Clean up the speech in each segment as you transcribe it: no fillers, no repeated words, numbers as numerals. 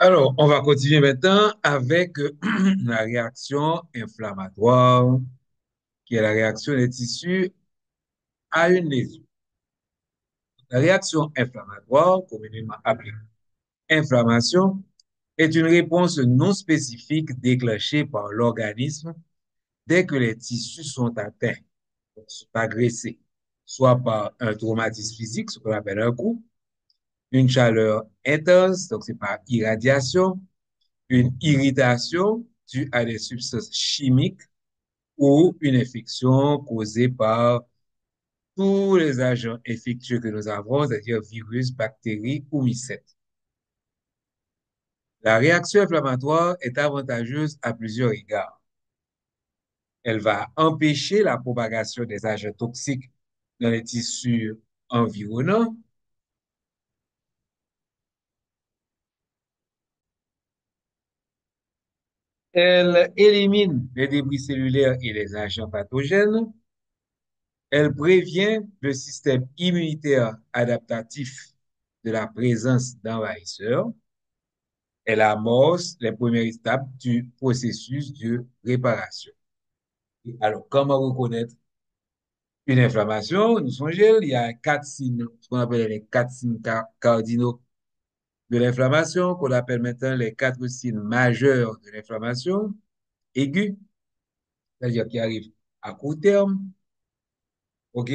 Alors, on va continuer maintenant avec la réaction inflammatoire, qui est la réaction des tissus à une lésion. La réaction inflammatoire, communément appelée inflammation, est une réponse non spécifique déclenchée par l'organisme dès que les tissus sont atteints, sont agressés, soit par un traumatisme physique, ce qu'on appelle un coup, une chaleur intense, donc c'est par irradiation, une irritation due à des substances chimiques ou une infection causée par tous les agents infectieux que nous avons, c'est-à-dire virus, bactéries ou mycètes. La réaction inflammatoire est avantageuse à plusieurs égards. Elle va empêcher la propagation des agents toxiques dans les tissus environnants. Elle élimine les débris cellulaires et les agents pathogènes. Elle prévient le système immunitaire adaptatif de la présence d'envahisseurs. Elle amorce les premières étapes du processus de réparation. Alors, comment reconnaître une inflammation? Nous songeons, il y a quatre signes, ce qu'on appelle les quatre signes cardinaux de l'inflammation, qu'on appelle maintenant les quatre signes majeurs de l'inflammation aiguë, c'est-à-dire qui arrive à court terme, OK?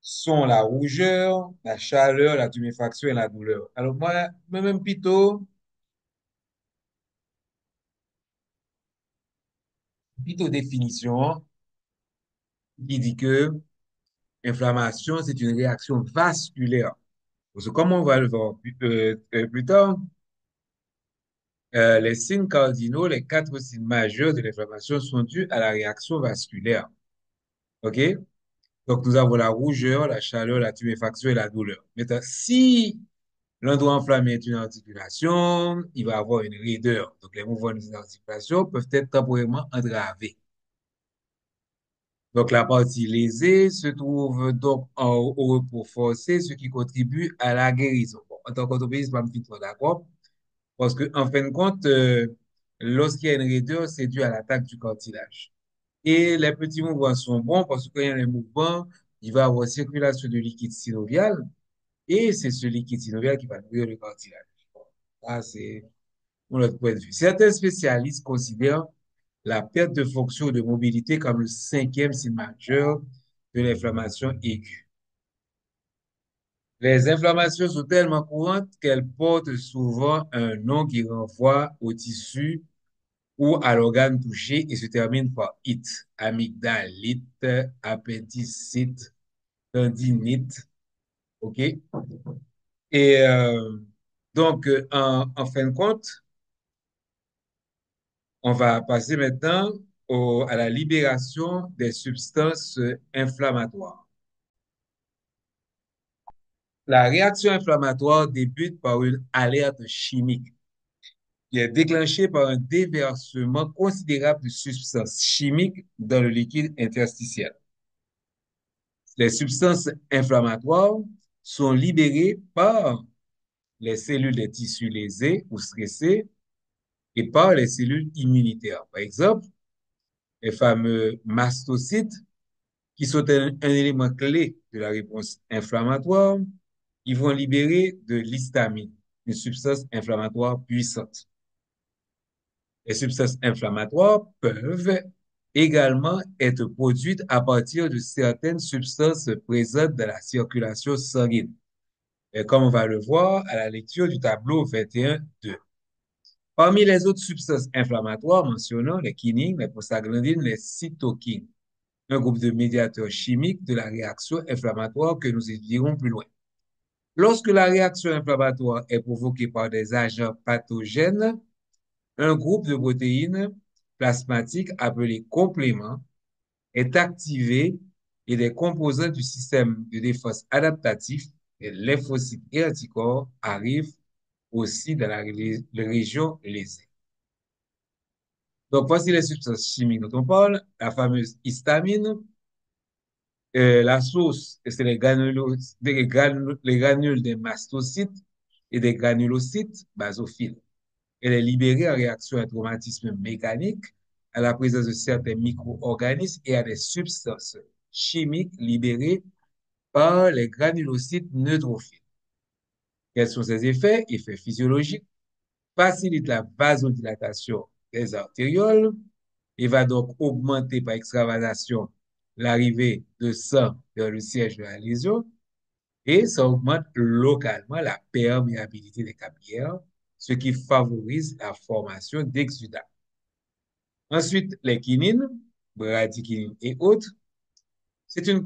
Sont la rougeur, la chaleur, la tuméfaction et la douleur. Alors, moi, même plutôt définition qui dit que inflammation, c'est une réaction vasculaire. Parce que comme on va le voir plus tard, les signes cardinaux, les quatre signes majeurs de l'inflammation sont dus à la réaction vasculaire. OK? Donc, nous avons la rougeur, la chaleur, la tuméfaction et la douleur. Maintenant, si l'endroit enflammé est une articulation, il va avoir une raideur. Donc, les mouvements des articulations peuvent être temporairement entravés. Donc, la partie lésée se trouve donc au repos forcé, ce qui contribue à la guérison. Bon, en tant qu'orthopédiste, je ne suis pas d'accord, parce que, en fin de compte, lorsqu'il y a une raideur, c'est dû à l'attaque du cartilage. Et les petits mouvements sont bons parce que quand il y a un mouvement, il va y avoir circulation de liquide synovial, et c'est ce liquide synovial qui va nourrir le cartilage. Bon, ça, c'est mon autre point de vue. Certains spécialistes considèrent la perte de fonction de mobilité comme le cinquième signe majeur de l'inflammation aiguë. Les inflammations sont tellement courantes qu'elles portent souvent un nom qui renvoie au tissu ou à l'organe touché et se termine par it, amygdalite, appendicite, tendinite, OK? Et donc, en fin de compte, on va passer maintenant à la libération des substances inflammatoires. La réaction inflammatoire débute par une alerte chimique qui est déclenchée par un déversement considérable de substances chimiques dans le liquide interstitiel. Les substances inflammatoires sont libérées par les cellules des tissus lésés ou stressés et par les cellules immunitaires. Par exemple, les fameux mastocytes qui sont un élément clé de la réponse inflammatoire, ils vont libérer de l'histamine, une substance inflammatoire puissante. Les substances inflammatoires peuvent également être produites à partir de certaines substances présentes dans la circulation sanguine. Et comme on va le voir à la lecture du tableau 21.2. Parmi les autres substances inflammatoires, mentionnons les kinines, les prostaglandines, les cytokines, un groupe de médiateurs chimiques de la réaction inflammatoire que nous étudierons plus loin. Lorsque la réaction inflammatoire est provoquée par des agents pathogènes, un groupe de protéines plasmatiques appelé complément est activé et des composants du système de défense adaptatif, les lymphocytes et anticorps, arrivent aussi dans la région lésée. Donc, voici les substances chimiques dont on parle. La fameuse histamine, la source, c'est les granules des mastocytes. et des granulocytes basophiles. Elle est libérée en réaction à un traumatisme mécanique, à la présence de certains micro-organismes et à des substances chimiques libérées par les granulocytes neutrophiles. Quels sont ses effets? Effets physiologiques, facilite la vasodilatation des artérioles et va donc augmenter par extravasation l'arrivée de sang vers le siège de la lésion et ça augmente localement la perméabilité des capillaires, ce qui favorise la formation d'exudats. Ensuite, les kinines, bradykinines et autres, c'est une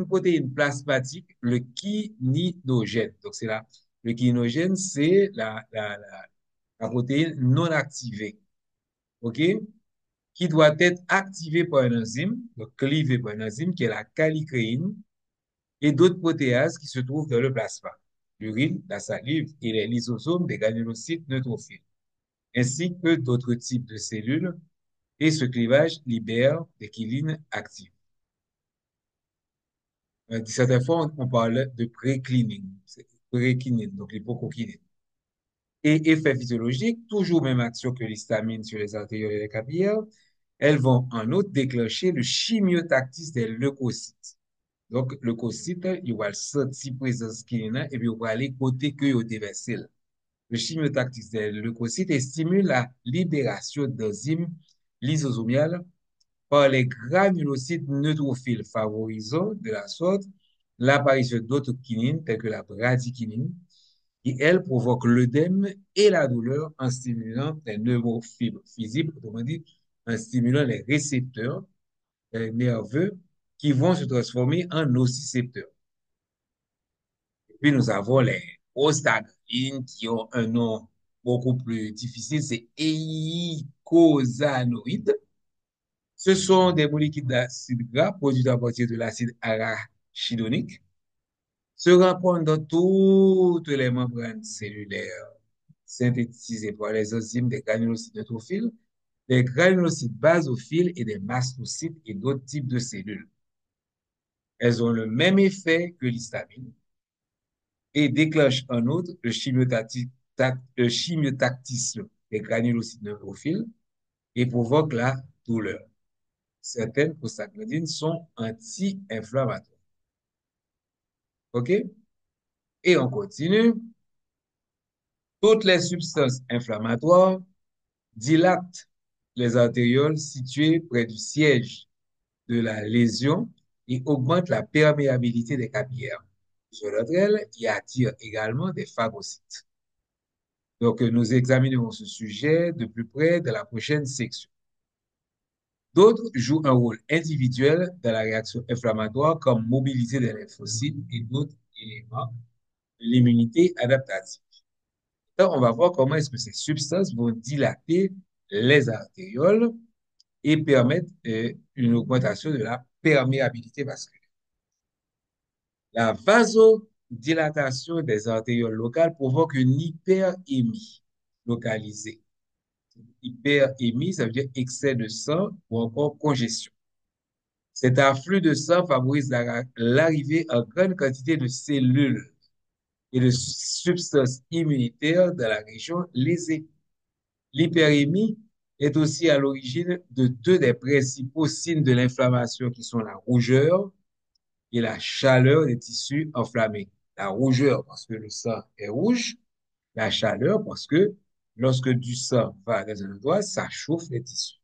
protéine plasmatique, le kininogène. Donc, le kininogène, c'est la protéine non activée, OK? Qui doit être activée par un enzyme, donc clivée par un enzyme qui est la kallicréine, et d'autres protéases qui se trouvent dans le plasma, l'urine, la salive et les lysosomes des granulocytes neutrophiles, ainsi que d'autres types de cellules, et ce clivage libère des kinines actives. De certaines fois, on parle de prékinine, donc l'hypocokinine. Et effet physiologique, toujours même action que l'histamine sur les artérioles et les capillaires, elles vont en outre déclencher le chimiotactisme des leucocytes. Donc, leucocyte, il va le sentir présence kinine et puis il va aller côté que il déversé. Le chimiotactisme des leucocytes stimule la libération d'enzymes lysosomiales par les granulocytes neutrophiles, favorisant de la sorte l'apparition d'autres kinines telles que la bradykinine, qui, elle, provoque l'œdème et la douleur en stimulant les neurofibres physiques, autrement dit, en stimulant les récepteurs nerveux qui vont se transformer en nocicepteurs. Et puis, nous avons les prostaglandines qui ont un nom beaucoup plus difficile, c'est eicosanoïdes. Ce sont des molécules d'acide gras produites à partir de l'acide arachidonique, se rencontrent dans toutes les membranes cellulaires synthétisées par les enzymes des granulocytes neutrophiles, des granulocytes basophiles et des mastocytes et d'autres types de cellules. Elles ont le même effet que l'histamine et déclenchent en outre le chimiotactisme des granulocytes neutrophiles et provoquent la douleur. Certaines prostaglandines sont anti-inflammatoires. OK? Et on continue. Toutes les substances inflammatoires dilatent les artérioles situées près du siège de la lésion et augmentent la perméabilité des capillaires. Sur l'autre aile, il attire également des phagocytes. Donc, nous examinerons ce sujet de plus près dans la prochaine section. D'autres jouent un rôle individuel dans la réaction inflammatoire, comme mobiliser des lymphocytes et d'autres éléments de l'immunité adaptative. Donc, on va voir comment est-ce que ces substances vont dilater les artérioles et permettre une augmentation de la perméabilité vasculaire. La vasodilatation des artérioles locales provoque une hyperémie localisée. Hyperémie, ça veut dire excès de sang ou encore congestion. Cet afflux de sang favorise l'arrivée en grande quantité de cellules et de substances immunitaires dans la région lésée. L'hyperémie est aussi à l'origine de deux des principaux signes de l'inflammation qui sont la rougeur et la chaleur des tissus enflammés. La rougeur parce que le sang est rouge, la chaleur parce que lorsque du sang va dans un endroit, ça chauffe les tissus.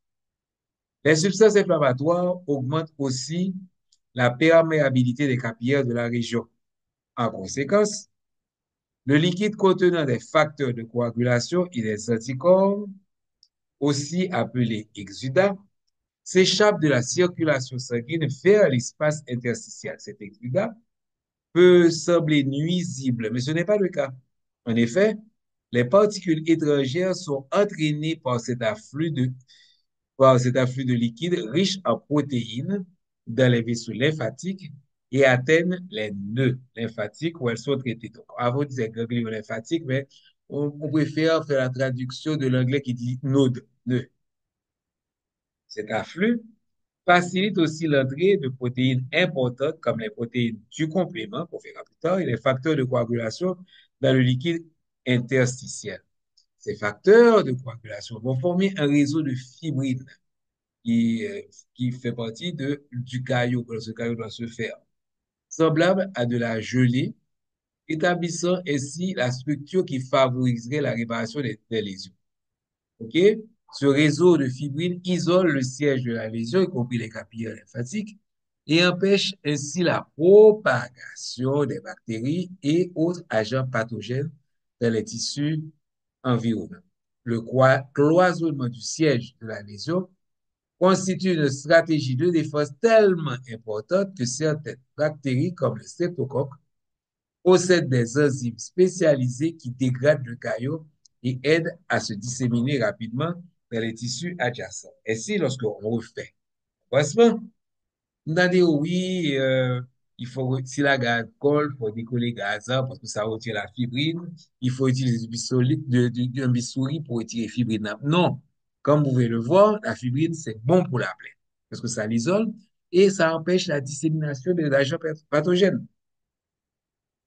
Les substances inflammatoires augmentent aussi la perméabilité des capillaires de la région. En conséquence, le liquide contenant des facteurs de coagulation et des anticorps, aussi appelés exudats, s'échappe de la circulation sanguine vers l'espace interstitiel. Cet exudat peut sembler nuisible, mais ce n'est pas le cas. En effet, les particules étrangères sont entraînées par cet afflux de liquide riche en protéines dans les vaisseaux lymphatiques et atteignent les nœuds lymphatiques où elles sont traitées. Donc, avant, on disait ganglion lymphatique, mais on préfère faire la traduction de l'anglais qui dit node, nœud. Cet afflux facilite aussi l'entrée de protéines importantes comme les protéines du complément, qu'on verra plus tard, et les facteurs de coagulation dans le liquide interstitielle. Ces facteurs de coagulation vont former un réseau de fibrines qui, euh, qui fait partie du caillot, quand ce caillot doit se faire, semblable à de la gelée, établissant ainsi la structure qui favoriserait la réparation des lésions. OK? Ce réseau de fibrines isole le siège de la lésion, y compris les capillaires lymphatiques, et empêche ainsi la propagation des bactéries et autres agents pathogènes dans les tissus environnants. Le cloisonnement du siège de la lésion constitue une stratégie de défense tellement importante que certaines bactéries, comme le streptocoque, possèdent des enzymes spécialisées qui dégradent le caillot et aident à se disséminer rapidement dans les tissus adjacents. Ainsi, lorsqu'on refait un pansement, on a dit oui, il faut, si la gaz colle, il faut décoller gaz parce que ça retire la fibrine. Il faut utiliser un bistouri pour retirer fibrine. Non, comme vous pouvez le voir, la fibrine, c'est bon pour la plaie parce que ça l'isole et ça empêche la dissémination des agents pathogènes.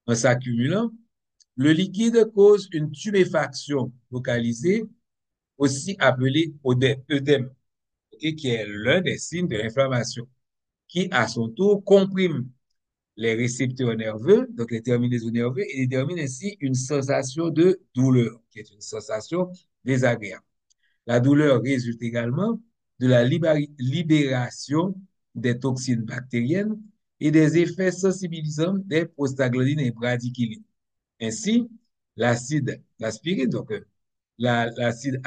En s'accumulant, le liquide cause une tuméfaction localisée, aussi appelée œdème, okay, qui est l'un des signes de l'inflammation, qui à son tour comprime les récepteurs nerveux, donc les terminaisons nerveux, et détermine ainsi une sensation de douleur, qui est une sensation désagréable. La douleur résulte également de la libération des toxines bactériennes et des effets sensibilisants des prostaglandines et bradykinin. Ainsi, l'acide, l'aspirine, donc l'acide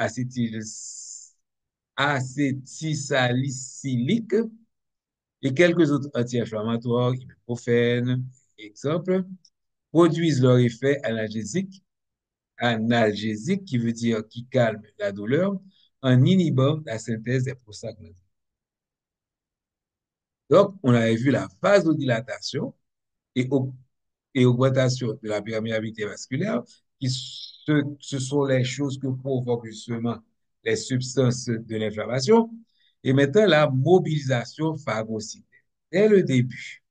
acétylsalicylique et quelques autres anti-inflammatoires, ibuprofène, exemple, produisent leur effet analgésique, qui veut dire qui calme la douleur, en inhibant la synthèse des prostaglandines. Donc, on avait vu la vasodilatation et, et augmentation de la perméabilité vasculaire, ce sont les choses que provoquent justement les substances de l'inflammation. Et maintenant, la mobilisation phagocytaire. Dès le début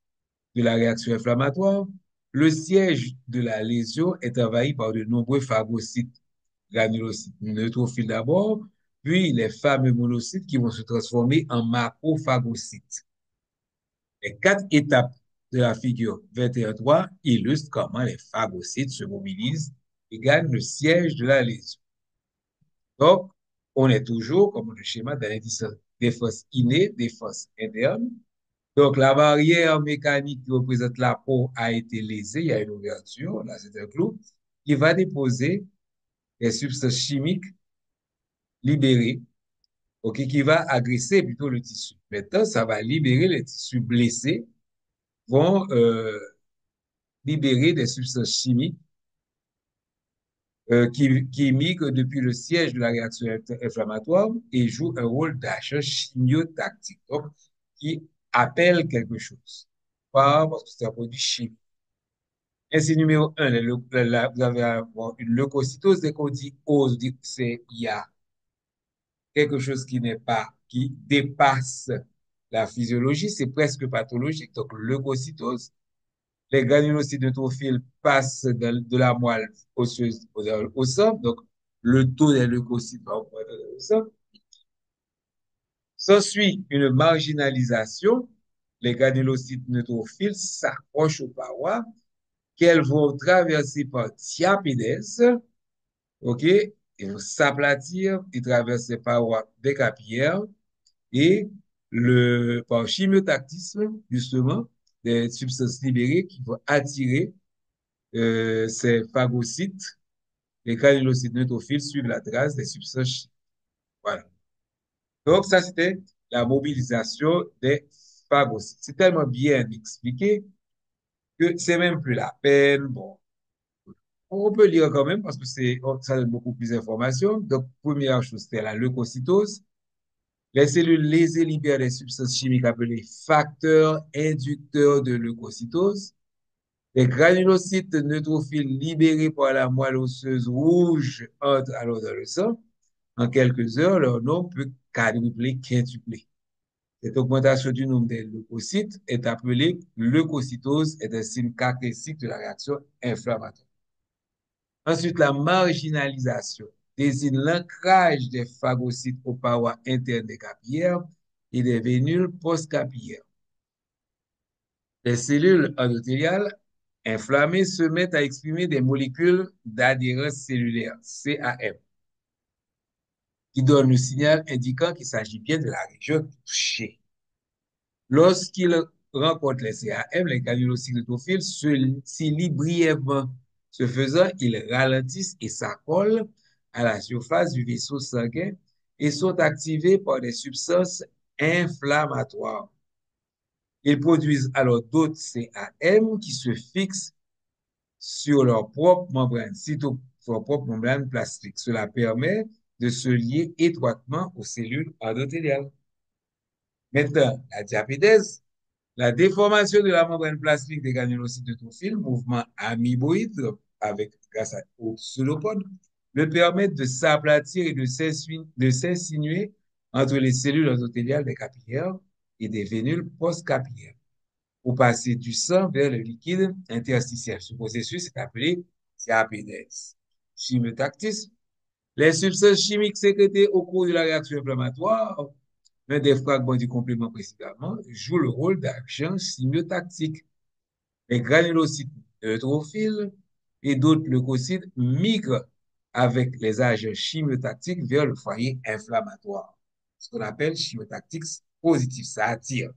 de la réaction inflammatoire, le siège de la lésion est envahi par de nombreux phagocytes, granulocytes neutrophiles d'abord, puis les fameux monocytes qui vont se transformer en macrophagocytes. Les quatre étapes de la figure 21.3 illustrent comment les phagocytes se mobilisent et gagnent le siège de la lésion. Donc, on est toujours, comme le schéma dans défense innée, défense interne. Donc, la barrière mécanique qui représente la peau a été lésée, il y a une ouverture, là c'est un clou, qui va déposer les substances chimiques libérées, ok, qui va agresser plutôt le tissu. Maintenant, ça va libérer les tissus blessés, vont libérer des substances chimiques qui migrent depuis le siège de la réaction inflammatoire et jouent un rôle d'achat chimiotactique, donc qui appelle quelque chose. Pas parce que c'est un produit chimique. Ainsi, numéro un, vous avez une leucocytose. Dès qu'on dit ose, c'est il y a quelque chose qui n'est pas, qui dépasse la physiologie, c'est presque pathologique. Donc, leucocytose. Les granulocytes neutrophiles passent de la moelle osseuse au sang, donc le taux des leucocytes va augmenter dans le sang. S'ensuit une marginalisation. Les granulocytes neutrophiles s'accrochent aux parois qu'elles vont traverser par diapédèse, ok, et vont s'aplatir et traverser les parois des capillaires et par chimiotactisme, justement, des substances libérées qui vont attirer ces phagocytes, les granulocytes neutrophiles suivent la trace des substances chimiques. Voilà. Donc, ça, c'était la mobilisation des phagocytes. C'est tellement bien expliqué que c'est même plus la peine. Bon, on peut lire quand même parce que ça donne beaucoup plus d'informations. Donc, première chose, c'était la leucocytose. Les cellules lésées libèrent des substances chimiques appelées facteurs inducteurs de leucocytose. Les granulocytes neutrophiles libérés par la moelle osseuse rouge entrent alors dans le sang. En quelques heures, leur nombre peut quadrupler, quintupler. Cette augmentation du nombre des leucocytes est appelée leucocytose et est un signe caractéristique de la réaction inflammatoire. Ensuite, la marginalisation désigne l'ancrage des phagocytes aux parois internes des capillaires et des vénules postcapillaires. Les cellules endothéliales inflammées se mettent à exprimer des molécules d'adhérence cellulaire, CAM, qui donnent le signal indiquant qu'il s'agit bien de la région touchée. Lorsqu'ils rencontrent les CAM, les granulocytes neutrophiles s'y lient brièvement. Ce faisant, ils ralentissent et s'accolent à la surface du vaisseau sanguin et sont activés par des substances inflammatoires. Ils produisent alors d'autres CAM qui se fixent sur leur propre membrane, sur leur propre membrane plastique. Cela permet de se lier étroitement aux cellules endothéliales. Maintenant, la diapédèse, la déformation de la membrane plastique des granulocytes neutrophiles, mouvement amoeboïde grâce au pseudopode, me permettent de s'aplatir et de s'insinuer entre les cellules endothéliales des capillaires et des vénules postcapillaires pour passer du sang vers le liquide interstitiel. Ce processus est appelé diapédèse. Chimiotactisme, les substances chimiques sécrétées au cours de la réaction inflammatoire, l'un des fragments du complément précédemment, joue le rôle d'agent chimiotactique. Les granulocytes neutrophiles et d'autres leucocytes migrent avec les agents chimiotactiques vers le foyer inflammatoire, ce qu'on appelle chimiotactique positif, ça attire.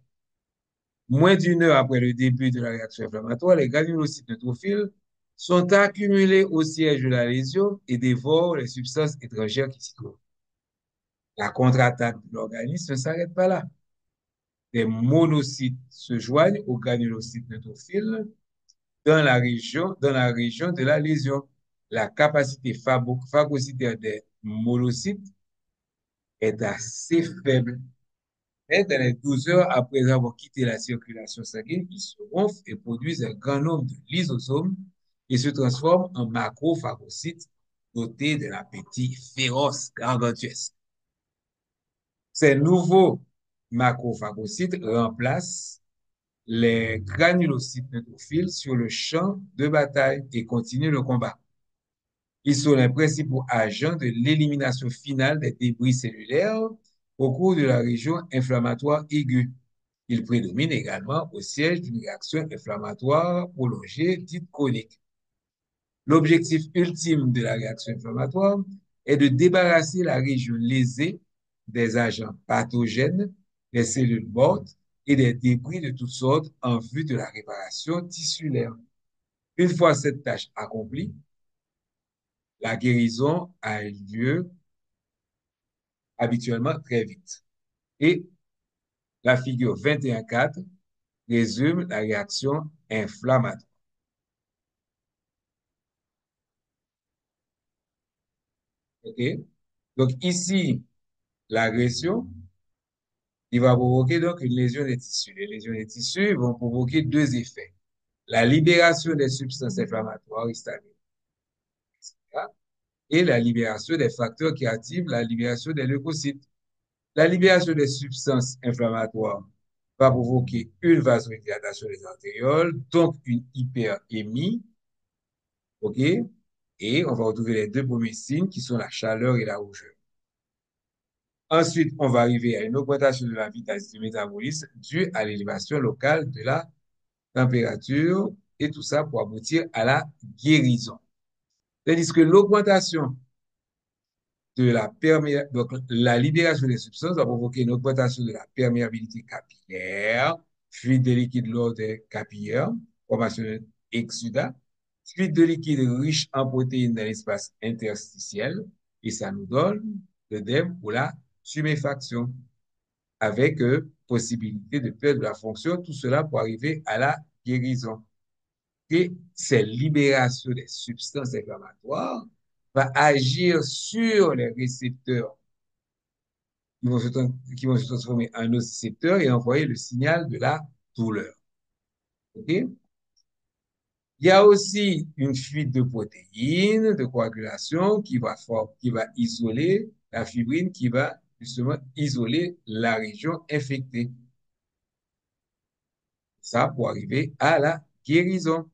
Moins d'une heure après le début de la réaction inflammatoire, les granulocytes neutrophiles sont accumulés au siège de la lésion et dévorent les substances étrangères qui s'y trouvent. La contre-attaque de l'organisme ne s'arrête pas là. Des monocytes se joignent aux granulocytes neutrophiles dans la région de la lésion. La capacité phagocytaire des monocytes est assez faible. Et dans les 12 heures après avoir quitté la circulation sanguine, ils se gonflent et produisent un grand nombre de lysosomes et se transforment en macrophagocytes dotés d'un appétit féroce, gargantuesque. Ces nouveaux macrophagocytes remplacent les granulocytes neutrophiles sur le champ de bataille et continuent le combat. Ils sont les principaux agents de l'élimination finale des débris cellulaires au cours de la région inflammatoire aiguë. Ils prédominent également au siège d'une réaction inflammatoire prolongée dite chronique. L'objectif ultime de la réaction inflammatoire est de débarrasser la région lésée des agents pathogènes, des cellules mortes et des débris de toutes sortes en vue de la réparation tissulaire. Une fois cette tâche accomplie, la guérison a lieu habituellement très vite. Et la figure 21.4 résume la réaction inflammatoire. OK? Donc ici, l'agression, il va provoquer donc une lésion des tissus. Les lésions des tissus vont provoquer deux effets. La libération des substances inflammatoires, histamines, etc., et la libération des facteurs qui activent la libération des leucocytes. La libération des substances inflammatoires va provoquer une vasodilatation des artérioles, donc une hyperémie, OK? Et on va retrouver les deux premiers signes qui sont la chaleur et la rougeur. Ensuite, on va arriver à une augmentation de la vitesse du métabolisme due à l'élévation locale de la température et tout ça pour aboutir à la guérison. Tandis que l'augmentation de donc la libération des substances va provoquer une augmentation de la perméabilité capillaire, fuite de liquide lors des capillaires, formation d'exsudat, fuite de liquide riche en protéines dans l'espace interstitiel, et ça nous donne l'œdème ou la tuméfaction, avec possibilité de perdre la fonction, tout cela pour arriver à la guérison. Et cette libération des substances inflammatoires va agir sur les récepteurs qui vont se transformer en nocicepteurs et envoyer le signal de la douleur. OK? Il y a aussi une fuite de protéines, de coagulation qui va isoler la fibrine, qui va justement isoler la région infectée. Ça pour arriver à la guérison.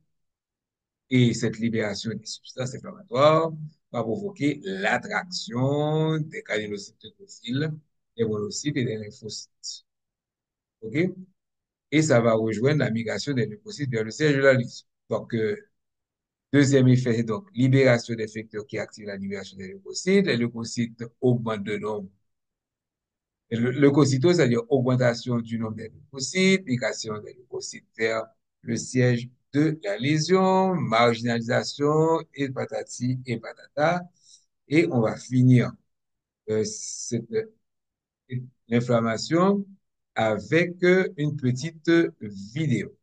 Et cette libération des substances inflammatoires va provoquer l'attraction des granulocytes neutrophiles, des monocytes et des lymphocytes. OK? Et ça va rejoindre la migration des leucocytes vers le siège de la lésion. Donc, deuxième effet, c'est donc libération des facteurs qui activent la libération des leucocytes. Les leucocytes augmentent de nombre. Leucocytose, c'est-à-dire augmentation du nombre des leucocytes, migration des leucocytes vers le siège de la lésion, marginalisation, et patati et patata. Et on va finir cette l'inflammation avec une petite vidéo.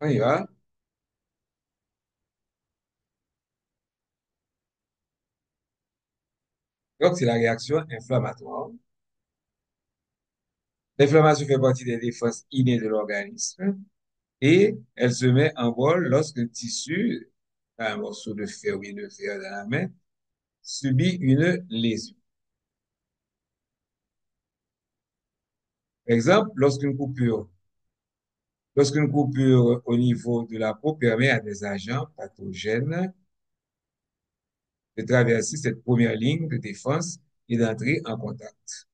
On y va. Donc, c'est la réaction inflammatoire. L'inflammation fait partie des défenses innées de l'organisme et elle se met en vol lorsqu'un tissu, un morceau de fer ou de fer dans la main, subit une lésion. Par exemple, lorsqu'une coupure au niveau de la peau permet à des agents pathogènes de traverser cette première ligne de défense et d'entrer en contact.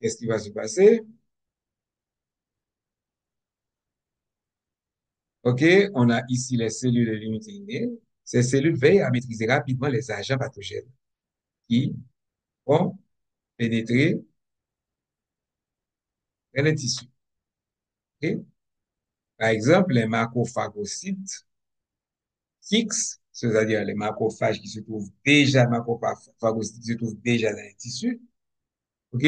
Qu'est-ce qui va se passer? OK, on a ici les cellules de l'immunité innée. Ces cellules veillent à maîtriser rapidement les agents pathogènes qui vont pénétrer dans les tissus. OK? Par exemple, les macrophagocytes fixes, c'est-à-dire les macrophages qui se trouvent déjà, macrophagocytes qui se trouvent déjà dans les tissus. OK?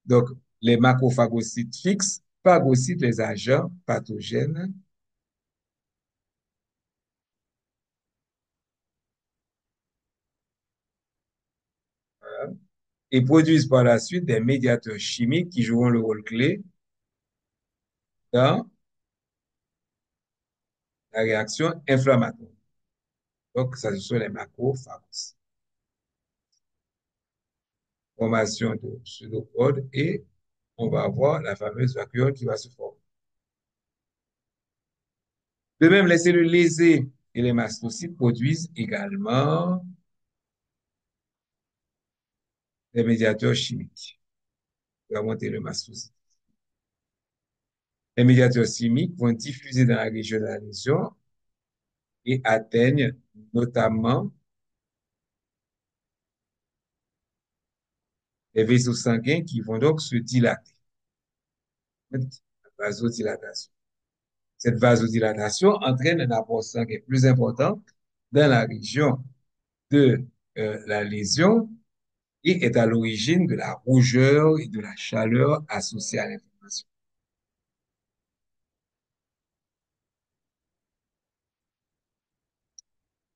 Donc, les macrophagocytes fixes phagocytent les agents pathogènes et produisent par la suite des médiateurs chimiques qui joueront le rôle clé dans la réaction inflammatoire. Donc, ça, ce sont les macrophages. Formation de pseudopodes et on va avoir la fameuse vacuole qui va se former. De même, les cellules lésées et les mastocytes produisent également des médiateurs chimiques. On va monter le mastocyte. Les médiateurs chimiques vont diffuser dans la région de la lésion et atteignent notamment les vaisseaux sanguins qui vont donc se dilater. La vasodilatation. Cette vasodilatation entraîne un apport sanguin plus important dans la région de la lésion et est à l'origine de la rougeur et de la chaleur associée à l'inflammation.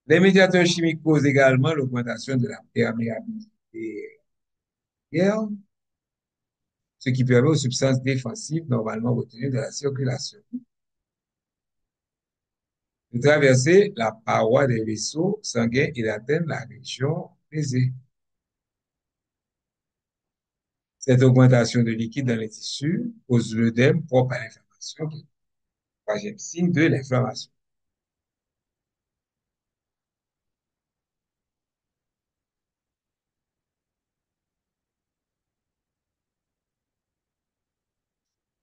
Les médiateurs chimiques causent également l'augmentation de la perméabilité aérienne, ce qui permet aux substances défensives normalement retenues de la circulation de traverser la paroi des vaisseaux sanguins et d'atteindre la région lésée. Cette augmentation de liquide dans les tissus cause l'œdème propre à l'inflammation, qui est le troisième signe de l'inflammation.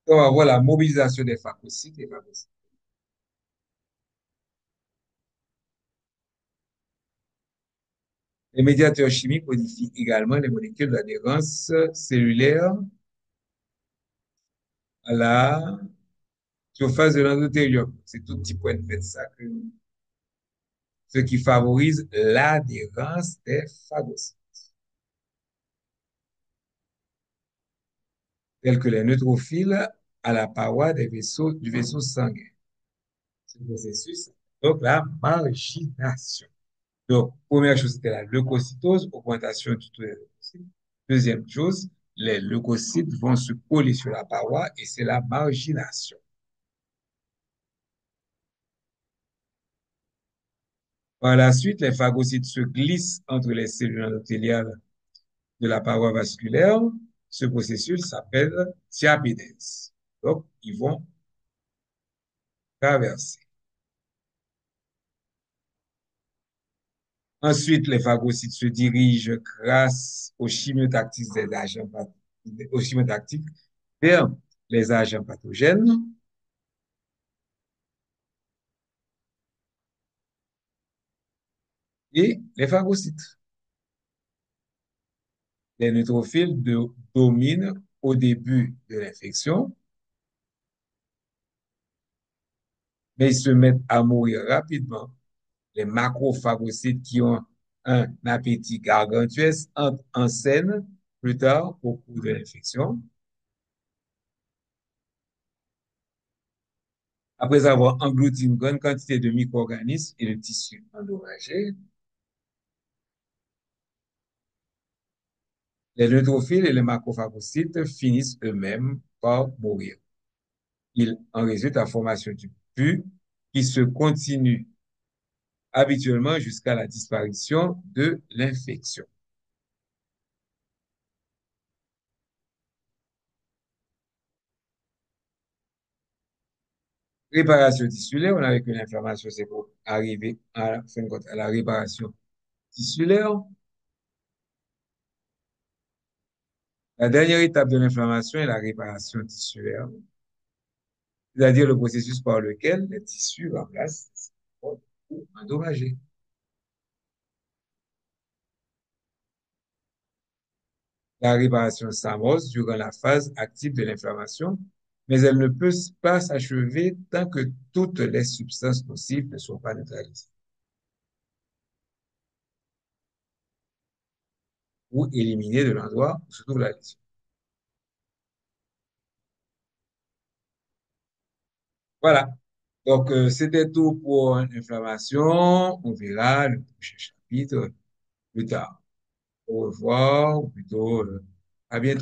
On va voir la mobilisation des phagocytes et phagocytes. Les médiateurs chimiques modifient également les molécules d'adhérence cellulaire à la surface de l'endothélium. C'est tout petit point de fait ça ce qui favorise l'adhérence des phagocytes, tels que les neutrophiles à la paroi du vaisseau sanguin. Ce processus, donc la margination. Donc, première chose, c'était la leucocytose, augmentation du taux des leucocytes. Deuxième chose, les leucocytes vont se coller sur la paroi et c'est la margination. Par la suite, les phagocytes se glissent entre les cellules endothéliales de la paroi vasculaire. Ce processus s'appelle diapédèse. Donc, ils vont traverser. Ensuite, les phagocytes se dirigent grâce aux chimiotactiques des agents, aux chimiotactiques vers les agents pathogènes et les phagocytes. Les neutrophiles dominent au début de l'infection, mais ils se mettent à mourir rapidement. Les macrophagocytes qui ont un appétit gargantuesque entrent en scène plus tard au cours de l'infection. Après avoir englouti une grande quantité de micro-organismes et de tissus endommagés, les neutrophiles et les macrophagocytes finissent eux-mêmes par mourir. Il en résulte la formation du pus qui se continue habituellement jusqu'à la disparition de l'infection. Réparation tissulaire, on avait que l'inflammation, c'est pour arriver à la fin de compte, à la réparation tissulaire. La dernière étape de l'inflammation est la réparation tissulaire, c'est-à-dire le processus par lequel les tissus remplacent les cellules ou endommagés. La réparation s'amorce durant la phase active de l'inflammation, mais elle ne peut pas s'achever tant que toutes les substances nocives ne sont pas neutralisées ou éliminées de l'endroit où se trouve la lésion. Voilà. Donc, c'était tout pour l'inflammation. On verra le prochain chapitre plus tard. Au revoir, ou plutôt à bientôt.